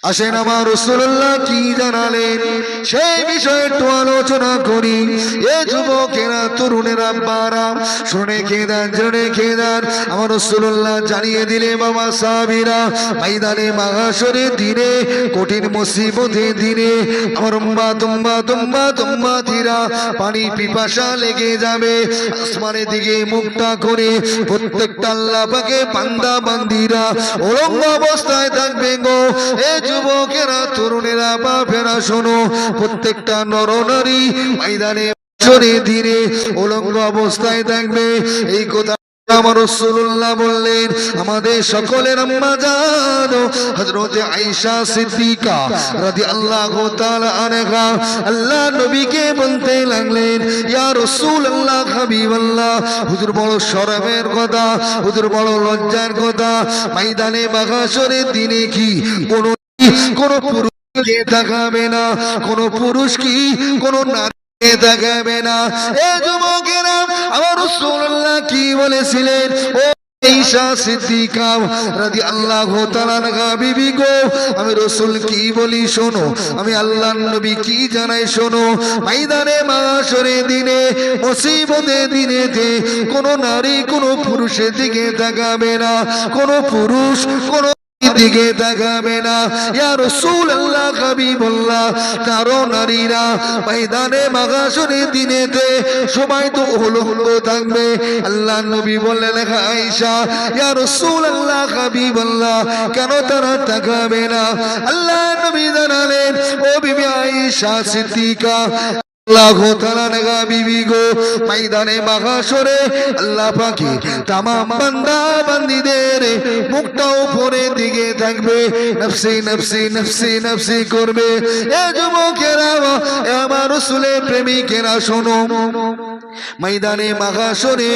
আসেন আমার রাসূলুল্লাহ কি জানালেন সেই বিষয়ে একটু আলোচনা করি। এ যুবকেরা, তরুণেরা, আব্বারা, শুনে খেদান, জেনে খেদান। আমার রাসূলুল্লাহ জানিয়ে দিলে বাবা সাহাবীরা, ময়দানে মাহশরের দিনে, কঠিন মুসিবতের দিনে আমার উম্মাতিরা পানি পিপাসা লেগে যাবে। আসমানের দিকে মুখটা করে প্রত্যেকটা আল্লাহ পাকের বান্দা বান্দিরা উলঙ্গ অবস্থায় থাকবে গো। এ যুবকেরা, তরুণেরা, বাপেরা, শোনো, প্রত্যেকটা নরনারী ময়দানে ধীরে উলঙ্গ অবস্থায় থাকবে। এই কথা আমার রাসূলুল্লাহ বললেন। আমাদের সকলের আম্মা জান হযরত আয়েশা সিদ্দিকা রাদিয়াল্লাহু তাআলা আনহা আল্লাহ নবীকে বলতে লাগলেন, ইয়া রাসূলুল্লাহ, হাবিবাল্লাহ, হুজুর বড় শরমের কথা, হুজুর বড় লজ্জার কথা, ময়দানে মাহশরের দিনে কি কোন পুরুষকে দেখাবে না? কোন পুরুষ কি কোন নারী দেখাবে না? এ যুবকেরা, আমার রাসূলুল্লাহ কি বলেছিলেন? ও আয়েশা সিদ্দিকা রাদিয়াল্লাহু তাআলা আনহা বিবি গো, আমি রাসূল কি বলি শোনো, আমি আল্লাহর নবী কি জানাই শোনো। ময়দানে মাহশরের দিনে, মুসিবতের দিনেতে কোন নারী কোন পুরুষের দিকে তাকাবে না, কোন পুরুষ কোন দিকে তাকাবে না। ইয়া রাসূলুল্লাহ, হাবিবাল্লাহ, কারণ নারীরা ময়দানে মাহশরের দিনেতে সবাই তো উলঙ্গ থাকবে। আল্লাহ নবী বললেন, আয়েশা, ইয়া রাসূলুল্লাহ, হাবিবাল্লাহ, কেন তারা তাকাবে না? আল্লাহ নবী জানালেন, ও বিবি আয়েশা সিদ্দিকা আল্লাহু তাআলা নেগা বিবি গো, ময়দানে মাহশরে আল্লাহ পাকে तमाम বান্দা বান্দীদের মুখটা উপরের দিকে থাকবে, নফসি নফসি নফসি নফসি করবে। এ যুবকেরা, আমার রাসূলের প্রেমিকেরা শোনো, ময়দানে মাহশরে